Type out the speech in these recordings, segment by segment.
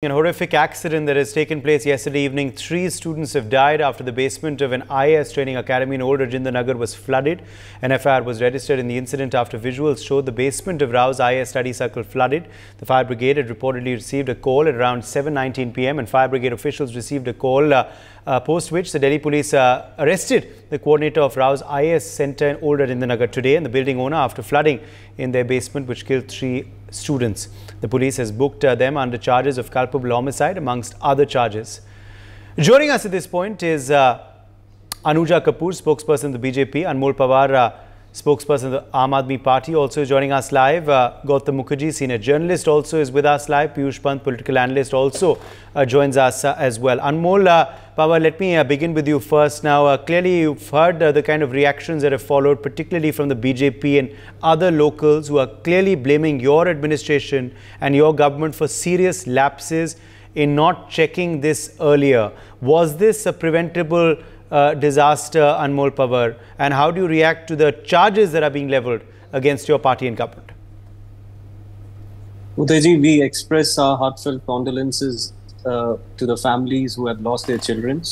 An horrific accident that has taken place yesterday evening. 3 students have died after the basement of an IAS training academy in Old Rajinder Nagar was flooded. An FIR was registered in the incident after visuals showed the basement of Rao's IAS study circle flooded. The fire brigade had reportedly received a call at around 7:19 p.m. and fire brigade officials received a call post which the Delhi police arrested the coordinator of Rao's IAS centre in Old Rajinder Nagar today and the building owner after flooding in their basement which killed 3 students. The police has booked them under charges of culpable homicide amongst other charges. Joining us at this point is Anuja Kapoor, spokesperson of the BJP, Anmol Pawar, spokesperson of the Aam Aadmi Party, also joining us live. Gautam Mukherjee, senior journalist, also is with us live. Piyush Pant, political analyst, also joins us as well. Anmol, Pawar, let me begin with you first. Now, clearly you've heard the kind of reactions that have followed, particularly from the BJP and other locals who are clearly blaming your administration and your government for serious lapses in not checking this earlier. Was this a preventable disaster, Anmol Pawar, and how do you react to the charges that are being levelled against your party and government? Udayji, we express our heartfelt condolences to the families who have lost their children.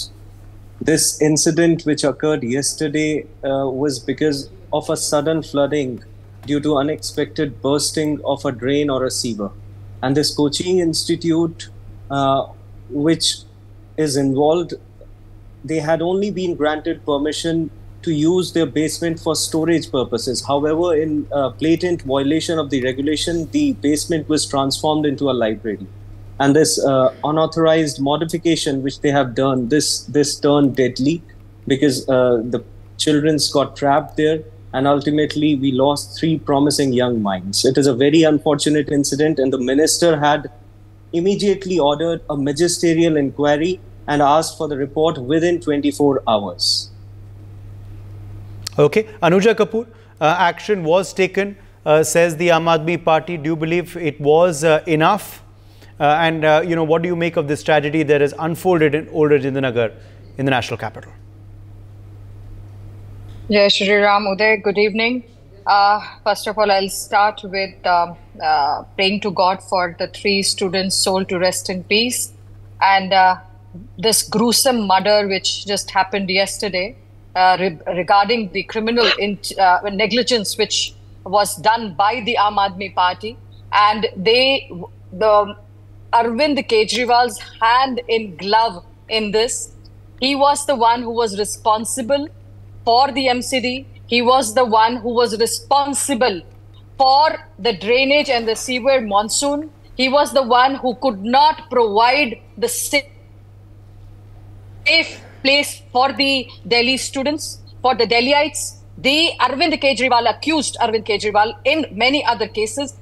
This incident which occurred yesterday was because of a sudden flooding due to unexpected bursting of a drain or a sewer. And this coaching institute which is involved, they had only been granted permission to use their basement for storage purposes. However, in blatant violation of the regulation, the basement was transformed into a library. And this unauthorized modification which they have done, this turned deadly because the children got trapped there and ultimately we lost 3 promising young minds. It is a very unfortunate incident and the minister had immediately ordered a magisterial inquiry and asked for the report within 24 hours. Okay. Anuja Kapoor, action was taken, says the Aam Aadmi Party. Do you believe it was enough? And what do you make of this tragedy that has unfolded in Old Rajinder Nagar in the national capital? Jai Shri Ram, Uday, good evening. First of all, I'll start with praying to God for the 3 students' soul to rest in peace. And this gruesome murder which just happened yesterday regarding the criminal negligence which was done by the Aam Aadmi Party, and the Arvind Kejriwal's hand in glove in this. He was the one who was responsible for the MCD. He was the one who was responsible for the drainage and the sewer monsoon. He was the one who could not provide the safe place for the Delhi students, for the Delhiites. The Arvind Kejriwal, accused Arvind Kejriwal in many other cases,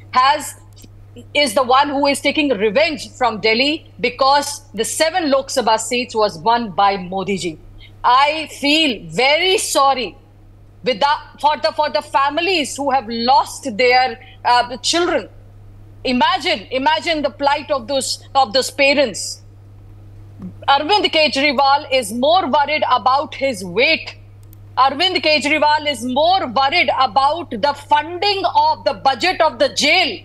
is the one who is taking revenge from Delhi because the 7 Lok Sabha seats was won by Modi ji. I feel very sorry for the families who have lost their children. Imagine the plight of those parents. Arvind Kejriwal is more worried about his weight. Arvind Kejriwal is more worried about the funding of the budget of the jail.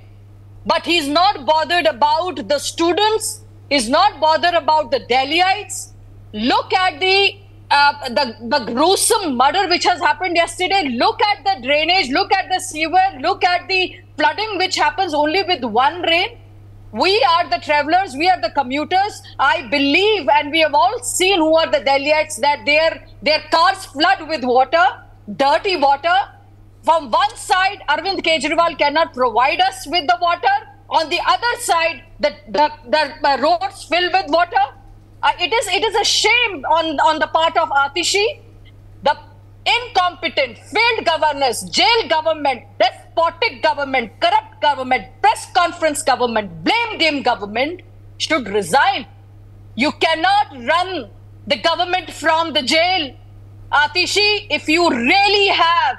But he's not bothered about the students. He's not bothered about the Delhiites. Look at the gruesome murder which has happened yesterday. Look at the drainage. Look at the sewer. Look at the flooding which happens only with one rain. We are the travelers. We are the commuters. I believe, and we have all seen who are the Delhiites, that their cars flood with water, dirty water. From one side, Arvind Kejriwal cannot provide us with the water. On the other side, the roads fill with water. It is a shame on the part of Atishi. The incompetent, failed governors, jail government, despotic government, corrupt government, press conference government, blame game government should resign. You cannot run the government from the jail. Atishi, if you really have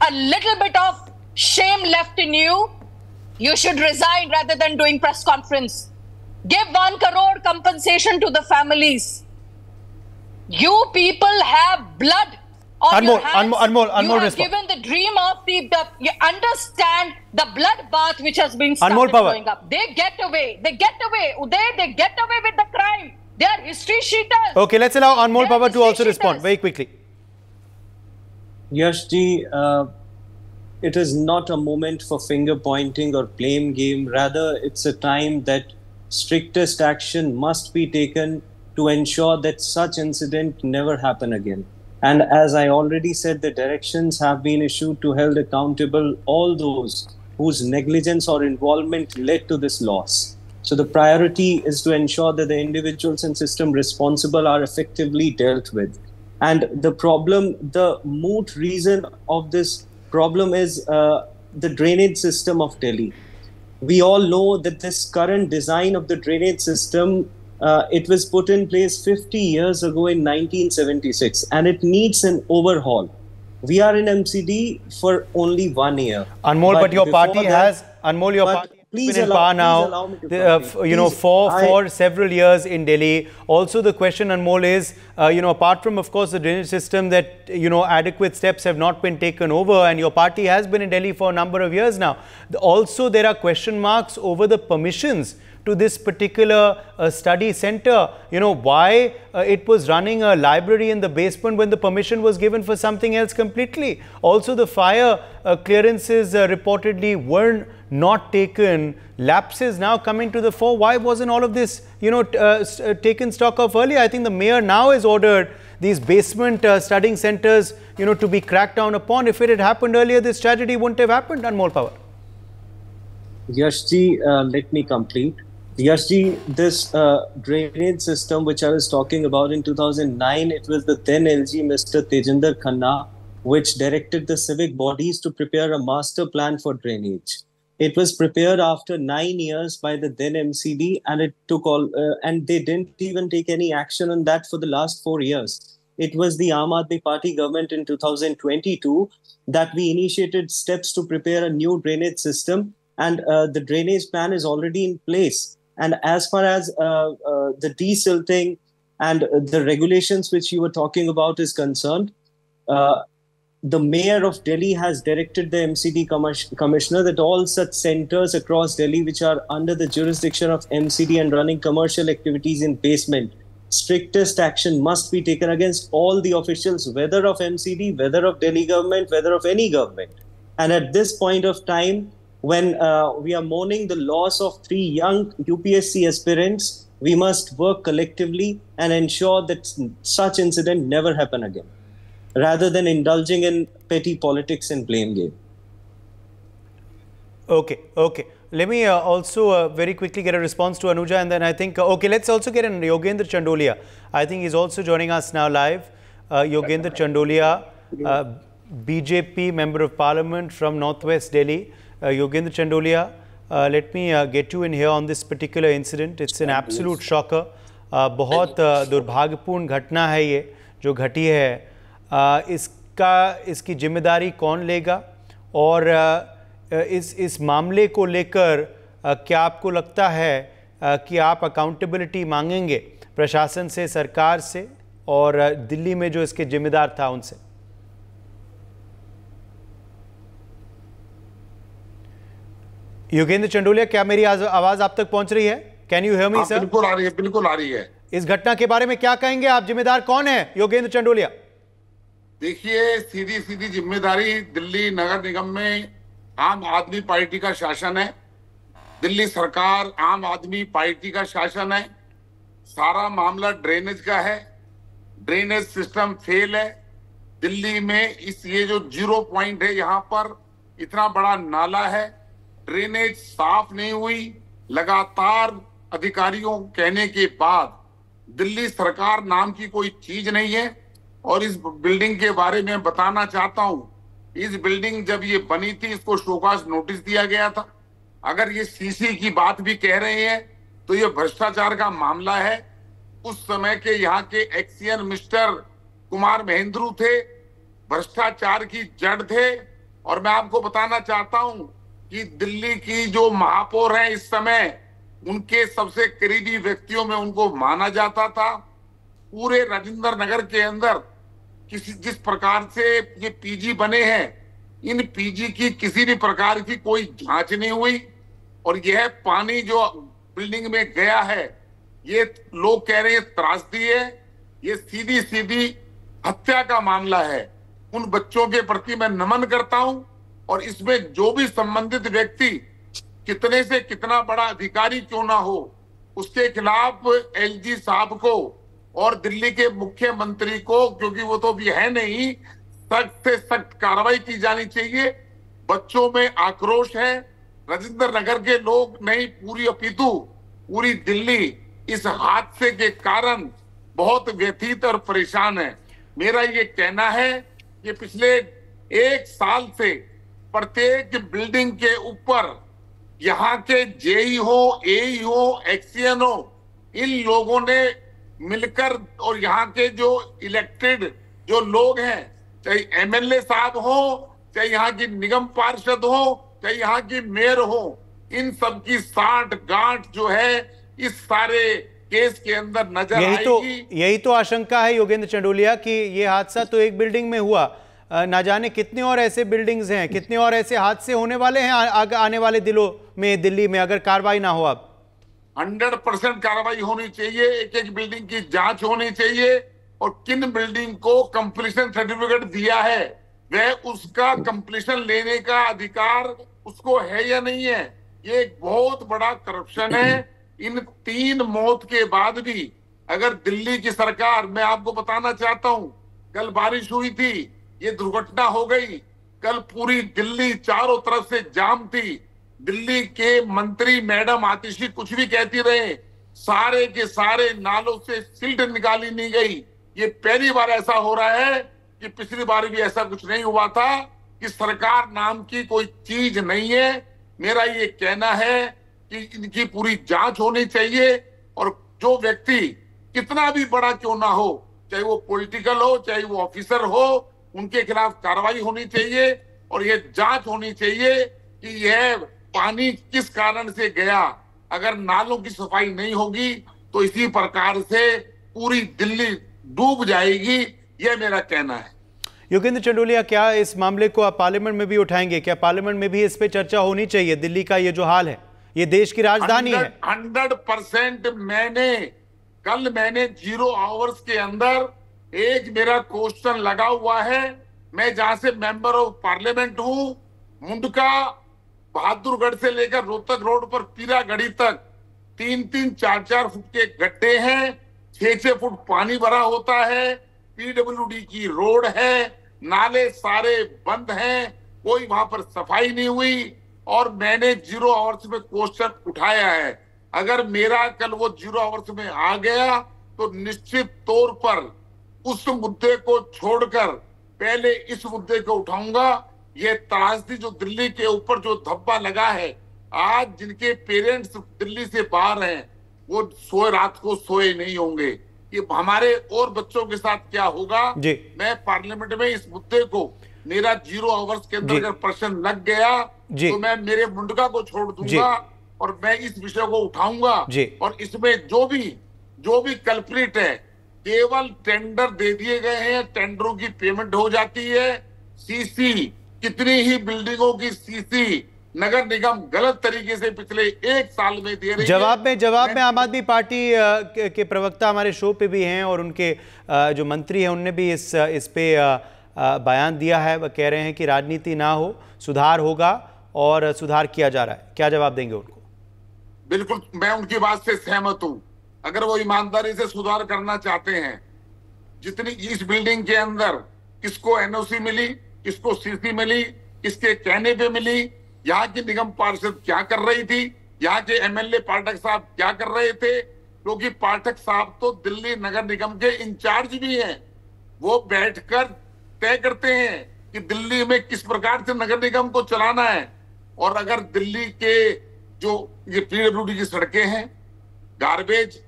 a little bit of shame left in you, you should resign rather than doing press conference. Give 1 crore compensation to the families. You people have blood on your Anmol, hands. Anmol, You have respond. given the dream of you understand the bloodbath which has been Anmol started Pawar. going up. They get away. They get away. Uday, they get away with the crime. They are history sheeters. Okay, let's allow Anmol They are Pawar to history also respond cheaters. very quickly. Yashji, it is not a moment for finger pointing or blame game. Rather, it's a time that strictest action must be taken to ensure that such incident never happen again. And as I already said, the directions have been issued to hold accountable all those whose negligence or involvement led to this loss. So the priority is to ensure that the individuals and system responsible are effectively dealt with. And the problem, the moot reason of this problem is the drainage system of Delhi. We all know that this current design of the drainage system, it was put in place 50 years ago in 1976, and it needs an overhaul. We are in MCD for only 1 year. Anmol, but your before party that- has, Anmol, your but party has please been in allow- power please now, allow me to complete. you know, Please, for several years in Delhi. Also, the question, Anmol, is, you know, apart from, of course, the drainage system, that, you know, adequate steps have not been taken over, and your party has been in Delhi for a number of years now. Also, there are question marks over the permissions to this particular study center. You know, why it was running a library in the basement when the permission was given for something else completely. Also, the fire clearances reportedly were not taken. Lapses now coming to the fore. Why wasn't all of this, you know, taken stock of earlier? I think the mayor now has ordered these basement studying centers, you know, to be cracked down upon. If it had happened earlier, this tragedy wouldn't have happened. Anmol Pawar. Yashji, let me complete. Yashji, this drainage system which I was talking about in 2009, it was the then LG Mr. Tejinder Khanna which directed the civic bodies to prepare a master plan for drainage. It was prepared after 9 years by the then MCD, and it took and they didn't even take any action on that for the last 4 years. It was the Aam Aadmi Party government in 2022 that we initiated steps to prepare a new drainage system, and the drainage plan is already in place. And as far as the desilting and the regulations which you were talking about is concerned, the mayor of Delhi has directed the MCD commissioner that all such centers across Delhi which are under the jurisdiction of MCD and running commercial activities in basement, strictest action must be taken against all the officials, whether of MCD, whether of Delhi government, whether of any government. And at this point of time, when we are mourning the loss of 3 young UPSC aspirants, we must work collectively and ensure that such incident never happen again, rather than indulging in petty politics and blame game. Okay. Let me also very quickly get a response to Anuja, and then I think, okay, let's also get in Yogendra Chandolia. I think he's also joining us now live. Yogendra Chandolia, BJP Member of Parliament from Northwest Delhi. Yogendra Chandolia, let me get you in here on this particular incident. It's an absolute shocker. बहुत दुर्भाग्यपूर्ण घटना है ये जो घटी है. इसकी जिम्मेदारी कौन लेगा, और इस मामले को लेकर क्या आपको लगता है कि आप अकाउंटेबिलिटी मांगेंगे प्रशासन से, सरकार से, और दिल्ली में जो इसके जिम्मेदार था उनसे? योगेंद्र चंडोलिया, क्या मेरी आवाज आप तक पहुंच रही है? Can you hear me sir? बिल्कुल आ रही है, बिल्कुल आ रही है। इस घटना के बारे में क्या कहेंगे आप? जिम्मेदार कौन है योगेंद्र चंडोलिया? देखिए, सीधी सीधी जिम्मेदारी दिल्ली नगर निगम में आम आदमी पार्टी का शासन है। दिल्ली सरकार आम आदमी पार्टी का शासन है। सारा मामला ड्रेनेज का है। ड्रेनेज सिस्टम फेल है। दिल्ली में ये जो 0 पॉइंट है, यहाँ पर इतना बड़ा नाला है, ड्रेनेज साफ नहीं हुई। लगातार अधिकारियों कहने के बाद दिल्ली सरकार नाम की कोई चीज नहीं है। और इस बिल्डिंग के बारे में बताना चाहता हूं, इस बिल्डिंग जब ये बनी थी, इसको शोकाज नोटिस दिया गया था। अगर ये सीसी की बात भी कह रहे हैं तो ये भ्रष्टाचार का मामला है। उस समय के यहाँ के एक्सियन मिस्टर कुमार महेंद्रू थे, भ्रष्टाचार की जड़ थे। और मैं आपको बताना चाहता हूं कि दिल्ली की जो महापौर है इस समय, उनके सबसे करीबी व्यक्तियों में उनको माना जाता था। पूरे राजेंद्र नगर के अंदर जिस प्रकार से ये पीजी बने हैं, इन पीजी की किसी भी प्रकार की कोई जांच नहीं हुई। और यह पानी जो बिल्डिंग में गया है, ये लोग कह रहे हैं त्रासदी है, ये सीधी सीधी हत्या का मामला है। उन बच्चों के प्रति मैं नमन करता हूं और इसमें जो भी संबंधित व्यक्ति कितने से कितना बड़ा अधिकारी क्यों ना हो, उसके खिलाफ एलजी साहब को और दिल्ली के मुख्यमंत्री को, क्योंकि वो तो भी है नहीं, सख्त से सख्त कार्रवाई की जानी चाहिए। बच्चों में आक्रोश है, राजेंद्र नगर के लोग नहीं, पूरी अपितु पूरी दिल्ली इस हादसे के कारण बहुत व्यथित और परेशान है। मेरा ये कहना है कि पिछले 1 साल से प्रत्येक बिल्डिंग के ऊपर यहाँ के जेई हो, एई हो, एक्सीएन हो, इन लोगों ने मिलकर और यहाँ के जो इलेक्टेड जो लोग हैं, चाहे एमएलए साहब हो, चाहे यहाँ की निगम पार्षद हो, चाहे यहाँ की मेयर हो, इन सब की साठ गांठ जो है इस सारे केस के अंदर नजर आएगी। यही तो आशंका है योगेंद्र चंडोलिया कि ये हादसा तो एक बिल्डिंग में हुआ, ना जाने कितने और ऐसे बिल्डिंग्स हैं, कितने और ऐसे हादसे होने वाले हैं आने वाले दिनों में दिल्ली में, अगर कार्रवाई ना हो। अब 100% कार्रवाई होनी चाहिए, एक एक बिल्डिंग की जांच होनी चाहिए और किन बिल्डिंग को कंप्लीशन सर्टिफिकेट दिया है वह उसका कंप्लीशन लेने का अधिकार उसको है या नहीं है। ये एक बहुत बड़ा करप्शन है। इन 3 मौत के बाद भी अगर दिल्ली की सरकार, मैं आपको बताना चाहता हूं, कल बारिश हुई थी, ये दुर्घटना हो गई, कल पूरी दिल्ली चारों तरफ से जाम थी, दिल्ली के मंत्री मैडम आतिशी कुछ भी कहती रहे, सारे के सारे नालों से सिल्ट निकाली नहीं गई। ये पहली बार ऐसा हो रहा है कि पिछली बार भी ऐसा कुछ नहीं हुआ था कि सरकार नाम की कोई चीज नहीं है। मेरा ये कहना है कि इनकी पूरी जांच होनी चाहिए और जो व्यक्ति कितना भी बड़ा क्यों ना हो, चाहे वो पॉलिटिकल हो, चाहे वो ऑफिसर हो, उनके खिलाफ कार्रवाई होनी चाहिए और ये जांच होनी चाहिए कि यह पानी किस कारण से गया। अगर नालों की सफाई नहीं होगी तो इसी प्रकार से पूरी दिल्ली डूब जाएगी, यह मेरा कहना है। योगेंद्र चंडोलिया, क्या इस मामले को आप पार्लियामेंट में भी उठाएंगे? क्या पार्लियामेंट में भी इस पे चर्चा होनी चाहिए? दिल्ली का ये जो हाल है, ये देश की राजधानी है। 100% मैंने 0 आवर्स के अंदर एक मेरा क्वेश्चन लगा हुआ है। मैं जहां से मेंबर ऑफ पार्लियामेंट हूं, मुंडका बहादुरगढ़ से लेकर रोहतक रोड पर पीरागढ़ी तक 3-3, 4-4 फुट के गड्ढे हैं, 6-6 फुट पानी भरा होता है, पीडब्ल्यूडी की रोड है, नाले सारे बंद हैं, कोई वहां पर सफाई नहीं हुई और मैंने 0 आवर्स में क्वेश्चन उठाया है। अगर मेरा कल वो 0 आवर्स में आ गया तो निश्चित तौर पर उस मुद्दे को छोड़कर पहले इस मुद्दे को उठाऊंगा। ये त्रासदी जो दिल्ली के ऊपर जो धब्बा लगा है, आज जिनके पेरेंट्स दिल्ली से बाहर हैं वो रात को सोए नहीं होंगे। ये हमारे और बच्चों के साथ क्या होगा। मैं पार्लियामेंट में इस मुद्दे को, मेरा 0 आवर्स के अंदर अगर प्रश्न लग गया तो मैं मेरे मुंडका को छोड़ दूंगा और मैं इस विषय को उठाऊंगा और इसमें जो भी कल्प्रिट है, केवल टेंडर दे दिए गए हैं, टेंडरों की पेमेंट हो जाती है। सीसी, कितनी ही बिल्डिंगों की सीसी नगर निगम गलत तरीके से पिछले 1 साल में दे रही है। जवाब में आम आदमी पार्टी के प्रवक्ता हमारे शो पे भी हैं और उनके जो मंत्री हैं उनने भी इस पे बयान दिया है। वह कह रहे हैं कि राजनीति ना हो, सुधार होगा और सुधार किया जा रहा है। क्या जवाब देंगे उनको? बिल्कुल, मैं उनकी बात से सहमत हूं। अगर वो ईमानदारी से सुधार करना चाहते हैं, जितनी इस बिल्डिंग के अंदर किसको एनओसी मिली, किसको सीसी मिली, किसके कहने पे मिली, यहाँ की निगम पार्षद क्या कर रही थी, यहाँ के एमएलए पाठक साहब क्या कर रहे थे, क्योंकि पाठक साहब तो दिल्ली नगर निगम के इंचार्ज भी हैं। वो बैठकर तय करते हैं कि दिल्ली में किस प्रकार से नगर निगम को चलाना है। और अगर दिल्ली के जो ये पीडब्ल्यूडी की सड़कें हैं, गार्बेज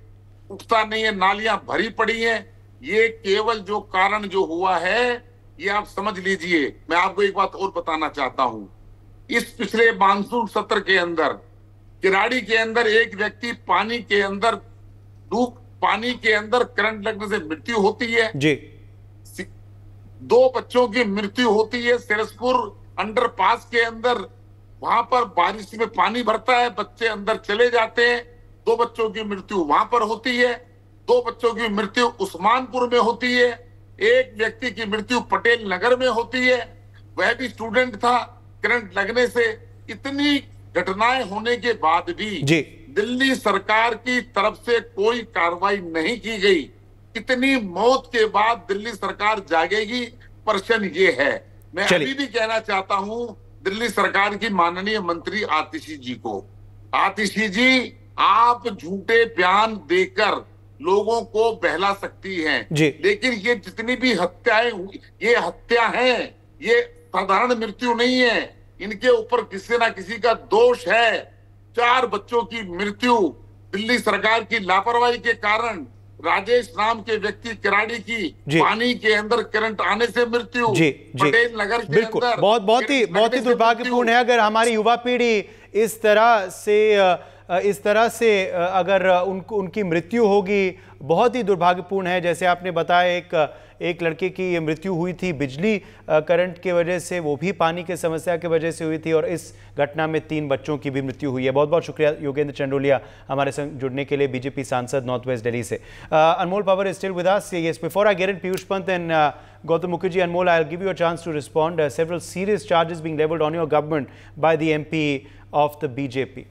उठता नहीं है, नालियां भरी पड़ी हैं, ये केवल जो कारण जो हुआ है ये आप समझ लीजिए। मैं आपको एक बात और बताना चाहता हूं, इस पिछले मानसून सत्र के अंदर किराड़ी के अंदर एक व्यक्ति पानी के अंदर करंट लगने से मृत्यु होती है। 2 बच्चों की मृत्यु होती है सिरसपुर अंडरपास के अंदर। वहां पर बारिश में पानी भरता है, बच्चे अंदर चले जाते हैं, 2 बच्चों की मृत्यु वहां पर होती है। 2 बच्चों की मृत्यु उस्मानपुर में होती है। एक व्यक्ति की मृत्यु पटेल नगर में होती है, वह भी स्टूडेंट था, करंट लगने से। इतनी घटनाएं होने के बाद भी दिल्ली सरकार की तरफ से कोई कार्रवाई नहीं की गई। इतनी मौत के बाद दिल्ली सरकार जागेगी, प्रश्न ये है। मैं अभी भी कहना चाहता हूं दिल्ली सरकार की माननीय मंत्री आतिशी जी को, आतिशी जी आप झूठे बयान देकर लोगों को बहला सकती हैं, लेकिन ये जितनी भी हत्याएं हुई, ये हत्या है, ये साधारण मृत्यु नहीं है, इनके ऊपर किसी ना किसी का दोष है। 4 बच्चों की मृत्यु दिल्ली सरकार की लापरवाही के कारण, राजेश नाम के व्यक्ति किराड़ी की पानी के अंदर करंट आने से मृत्यु, पटेल नगर के अंदर। बहुत ही दुर्भाग्यपूर्ण है अगर हमारी युवा पीढ़ी इस तरह से अगर उनकी मृत्यु होगी, बहुत ही दुर्भाग्यपूर्ण है। जैसे आपने बताया एक लड़के की मृत्यु हुई थी बिजली करंट की वजह से, वो भी पानी की समस्या की वजह से हुई थी, और इस घटना में 3 बच्चों की भी मृत्यु हुई है। बहुत बहुत शुक्रिया योगेंद्र चंडोलिया हमारे संग जुड़ने के लिए, बीजेपी सांसद नॉर्थ वेस्ट दिल्ली से। Anmol Pawar is still with us. Yes, before I get in Piyush Pant and Gautam Mukherjee, Anmol, I'll give you a chance to respond. Several serious charges being leveled on your government by the MP of the BJP.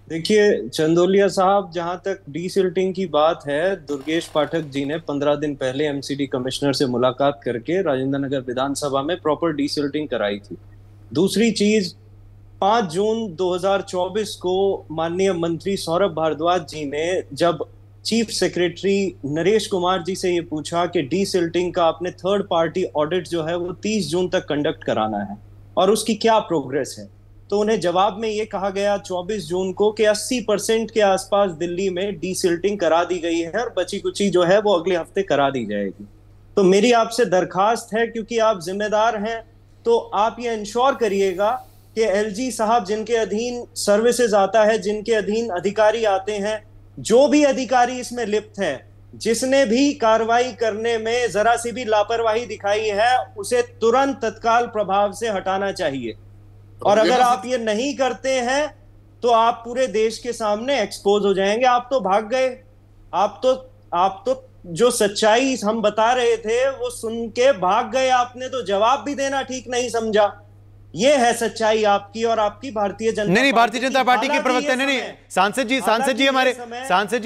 देखिए चंदोलिया साहब, जहां तक desilting की बात है, दुर्गेश पाठक जी ने 15 दिन पहले एमसीडी कमिश्नर से मुलाकात करके राजेंद्र नगर विधानसभा में प्रॉपर डीसिल्टिंग कराई थी। दूसरी चीज, 5 जून 2024 को माननीय मंत्री सौरभ भारद्वाज जी ने जब चीफ सेक्रेटरी नरेश कुमार जी से ये पूछा कि डीसिल्टिंग का आपने थर्ड पार्टी ऑडिट जो है वो 30 जून तक कंडक्ट कराना है और उसकी क्या प्रोग्रेस है, तो उन्हें जवाब में ये कहा गया 24 जून को कि 80% के आसपास दिल्ली में डीसिल्टिंग करा दी गई है और बची कुची जो है वो अगले हफ्ते करा दी जाएगी। तो मेरी आपसे दरखास्त है, क्योंकि आप जिम्मेदार हैं, तो आप ये इंश्योर करिएगा कि एलजी साहब जिनके अधीन सर्विसेज आता है, जिनके अधीन अधिकारी आते हैं, जो भी अधिकारी इसमें लिप्त है, जिसने भी कार्रवाई करने में जरा सी भी लापरवाही दिखाई है, उसे तुरंत तत्काल प्रभाव से हटाना चाहिए। और अगर आप ये नहीं करते हैं तो आप पूरे देश के सामने एक्सपोज हो जाएंगे। आप तो भाग गए, आप तो जो सच्चाई हम बता रहे थे वो सुन के भाग गए। आपने तो जवाब भी देना ठीक नहीं समझा। ये है सच्चाई आपकी और आपकी भारतीय जनता पार्टी के प्रवक्ता। नहीं, सांसद जी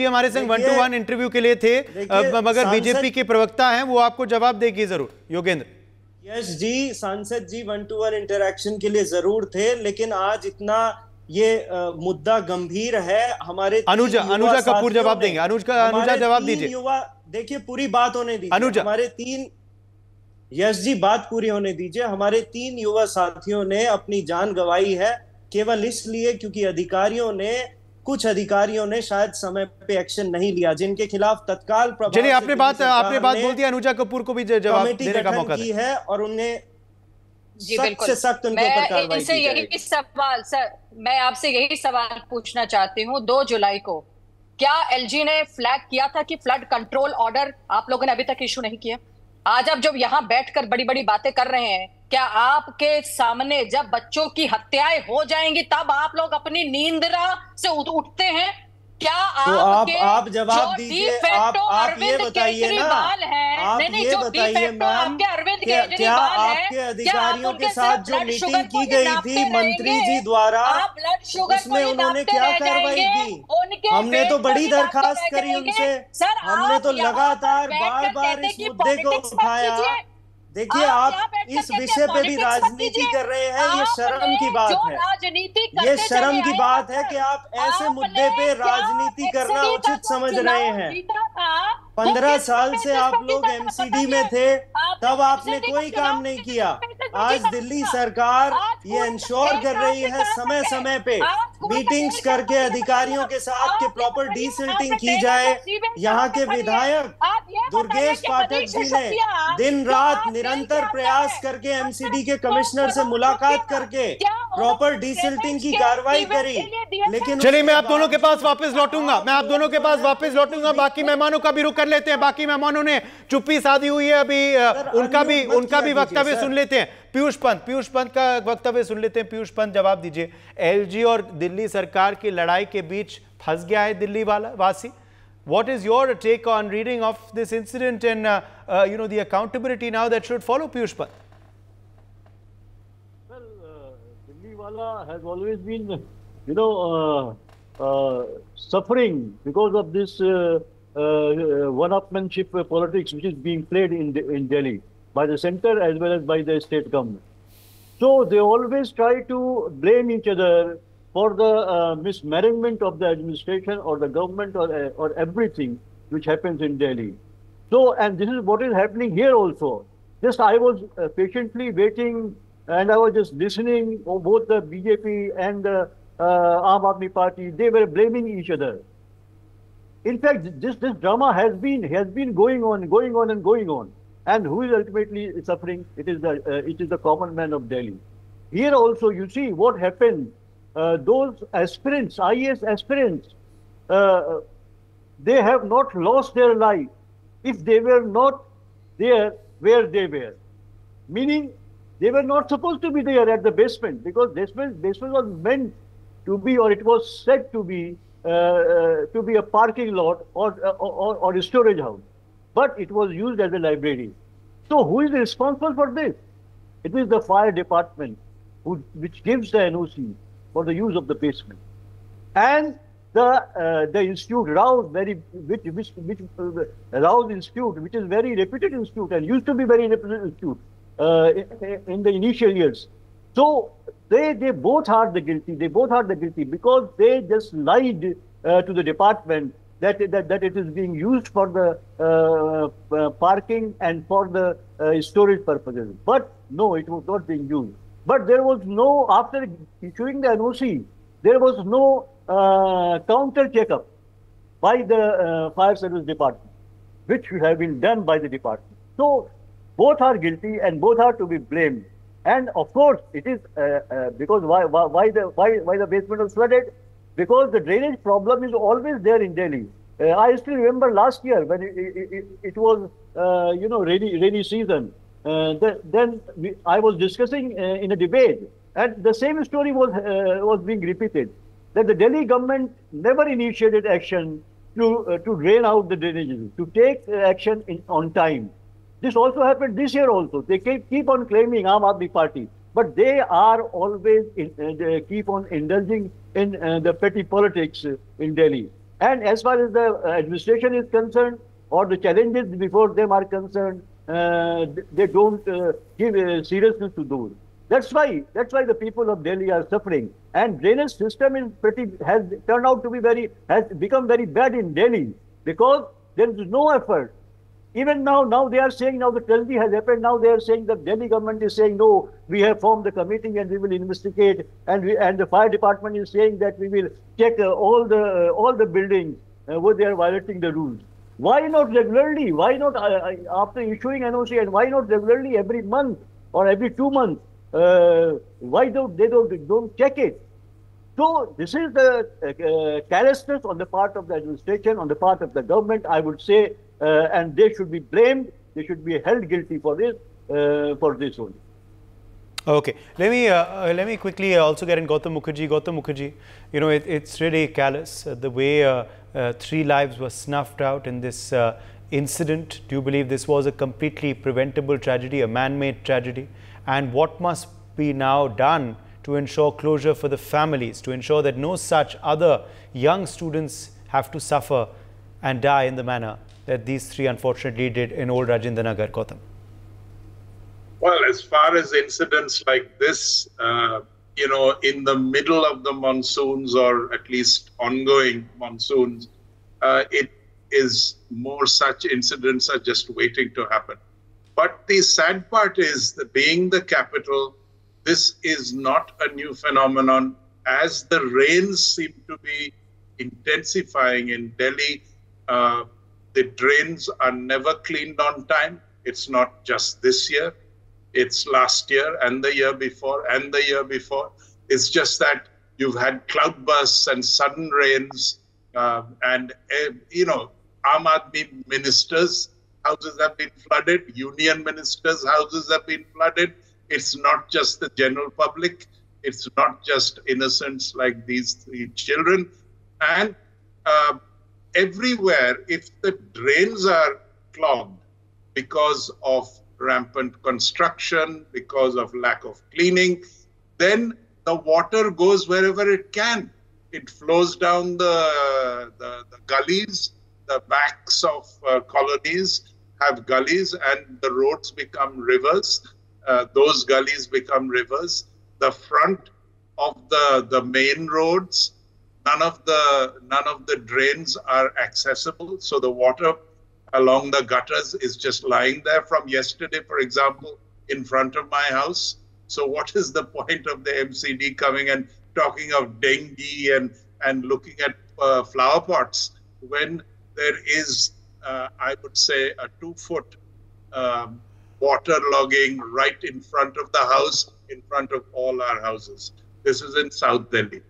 हमारे संग 1-to-1 इंटरव्यू के लिए थे, मगर बीजेपी के प्रवक्ता हैं, वो आपको जवाब देगी जरूर। योगेंद्र। यस जी, सांसद जी 1-to-1 इंटरेक्शन के लिए जरूर थे, लेकिन आज इतना ये मुद्दा गंभीर है। हमारे अनुजा कपूर जवाब देंगे। अनुजा जवाब दीजिए। देखिए पूरी बात होने दीजिए। हमारे 3 यस जी, बात पूरी होने दीजिए। हमारे 3 युवा साथियों ने अपनी जान गंवाई है केवल इसलिए क्योंकि कुछ अधिकारियों ने शायद समय पे एक्शन नहीं लिया, जिनके खिलाफ तत्काल प्रभाव। चलिए, आपने बात बोल दी। अनुजा कपूर को भी जवाब देने का मौका की है और उन्हें सख्त से सख्त उनके ऊपर कार्रवाई की जाएगी। यही सवाल सर, मैं आपसे यही सवाल पूछना चाहती हूँ। 2 जुलाई को क्या एलजी ने फ्लैग किया था कि फ्लड कंट्रोल ऑर्डर आप लोगों ने अभी तक इशू नहीं किया? आज आप जब यहाँ बैठकर बड़ी बड़ी बातें कर रहे हैं, क्या आपके सामने जब बच्चों की हत्याएं हो जाएंगी तब आप लोग अपनी नींदरा से उठते हैं? क्या आप जवाब दीजिए। आप ये बताइए ना, आप ये बताइए मैम, क्या आपके अधिकारियों के साथ जो मीटिंग की गई थी मंत्री जी द्वारा, उसमें उन्होंने क्या कार्रवाई की? हमने तो बड़ी दरखास्त करी उनसे, हमने तो लगातार बार इस मुद्दे को उठाया। देखिए, आप इस विषय पे भी राजनीति कर रहे हैं, ये शर्म की बात है। ये शर्म की बात है कि आप ऐसे मुद्दे पे राजनीति करना उचित समझ रहे हैं। 15 साल से आप लोग एमसीडी में थे, तब आपने कोई काम नहीं किया। आज दिल्ली सरकार ये इंश्योर कर रही है समय समय पे मीटिंग्स करके अधिकारियों के साथ के प्रॉपर डीसिल्टिंग की जाए। यहाँ के विधायक दुर्गेश पाठक जी ने दिन रात निरंतर प्रयास करके एमसीडी के कमिश्नर से मुलाकात करके प्रॉपर डीसिल्टिंग की कार्रवाई करी, लेकिन चलिए मैं आप दोनों के पास वापस लौटूंगा, बाकी मेहमानों का भी रुख कर लेते हैं। बाकी मेहमानों ने चुप्पी साधी हुई है अभी, उनका भी वक्तव्य सुन लेते हैं। पीयूष पंत का वक्तव्य सुन लेते हैं। पीयूष पंत, जवाब दीजिए। एलजी और दिल्ली सरकार की लड़ाई के बीच फंस गया है दिल्ली वासी। What is your take on reading of this incident and the accountability now that should follow, Piyush Pant? Well, Delhi wala has always been, suffering because of this one-upmanship politics which is being played in Delhi by the center as well as by the state government. So they always try to blame each other for the mismanagement of the administration or the government or everything which happens in Delhi. So, and this is what is happening here also. Just I was patiently waiting and I was just listening. Both the BJP and the Aam Aadmi Party, they were blaming each other. In fact, this drama has been going on. And who is ultimately suffering? It is the common man of Delhi. Here also, you see what happened. Those aspirants, IAS aspirants, they have not lost their life if they were not there where they were. Meaning, they were not supposed to be there at the basement, because this was meant to be, or it was said to be a parking lot or a storage house. But it was used as a library. So who is responsible for this? It is the fire department which gives the NOC for the use of the basement, and the institute Rao Rao Institute, which is very reputed institute and used to be very reputed institute in the initial years. So they both are the guilty. They both are the guilty because they just lied to the department that it is being used for the parking and for the storage purposes. But no, it was not being used. But there was no, after issuing the NOC, there was no counter checkup by the fire service department, which should have been done by the department. So both are guilty and both are to be blamed. And of course, it is because why the basement was flooded? Because the drainage problem is always there in Delhi. I still remember last year when it was rainy season. I was discussing in a debate, and the same story was being repeated, that the Delhi government never initiated action to drain out the drainages, to take action on time. This also happened this year also. They keep on claiming Aam Aadmi Party, but they are always keep on indulging in the petty politics in Delhi. And as far as the administration is concerned, or the challenges before them are concerned, they don't give seriousness to those. That's why the people of Delhi are suffering. And drainage system has turned out to has become very bad in Delhi because there is no effort. Even now they are saying, now the tragedy has happened, now they are saying that Delhi government is saying, no, we have formed the committee and we will investigate, and the fire department is saying that we will check all the buildings where they are violating the rules. Why not regularly? Why not after issuing NOC, and why not regularly every month or every 2 months? Why don't check it? So this is the carelessness on the part of the administration, on the part of the government, I would say, and they should be blamed. They should be held guilty for this only. Okay, let me quickly also get in Gautam Mukherjee. Gautam Mukherjee, it's really callous the way 3 lives were snuffed out in this incident. Do you believe this was a completely preventable tragedy, a man-made tragedy? And what must be now done to ensure closure for the families, to ensure that no such other young students have to suffer and die in the manner that these 3 unfortunately did in Old Rajinder Nagar, Gautam? Well, as far as incidents like this, in the middle of the monsoons, or at least ongoing monsoons, it is more such incidents are just waiting to happen. But the sad part is that being the capital, this is not a new phenomenon. as the rains seem to be intensifying in Delhi, the drains are never cleaned on time. It's not just this year. It's last year and the year before and the year before. It's just that you've had cloudbursts and sudden rains and Aam Aadmi ministers' houses have been flooded. Union ministers' houses have been flooded. It's not just the general public. It's not just innocents like these 3 children. And everywhere, if the drains are clogged because of rampant construction, because of lack of cleaning, then the water goes wherever it can. It flows down the gullies. The backs of colonies have gullies, and the roads become rivers. Those gullies become rivers. The front of the main roads, none of the drains are accessible. So the water along the gutters is just lying there. From yesterday, for example, in front of my house. So what is the point of the MCD coming and talking of dengue and looking at flower pots when there is, I would say, a 2-foot water logging right in front of the house, in front of all our houses. This is in South Delhi.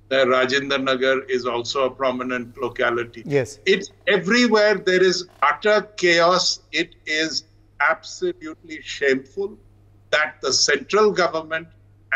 Rajendra Nagar is also a prominent locality. Yes. It's everywhere. There is utter chaos. It is absolutely shameful that the central government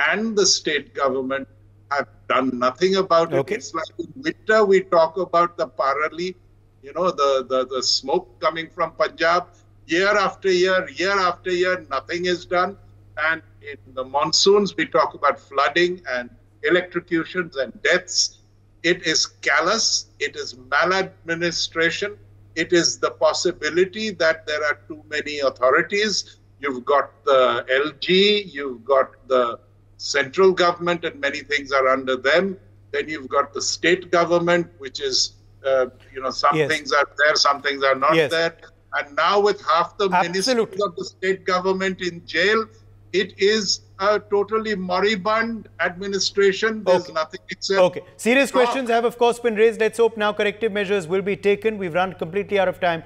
and the state government have done nothing about it. Okay. It's like in winter we talk about the Parali, the smoke coming from Punjab. Year after year, nothing is done. And in the monsoons, we talk about flooding and electrocutions and deaths. It is callous. It is maladministration. It is the possibility that there are too many authorities. You've got the LG, you've got the central government, and many things are under them. Then you've got the state government, which is, some Yes. things are there, some things are not Yes. there. And now with half the Absolutely. ministers of the state government in jail, it is a totally moribund administration. There's Okay. nothing except... Okay. Serious questions have, of course, been raised. Let's hope now corrective measures will be taken. We've run completely out of time.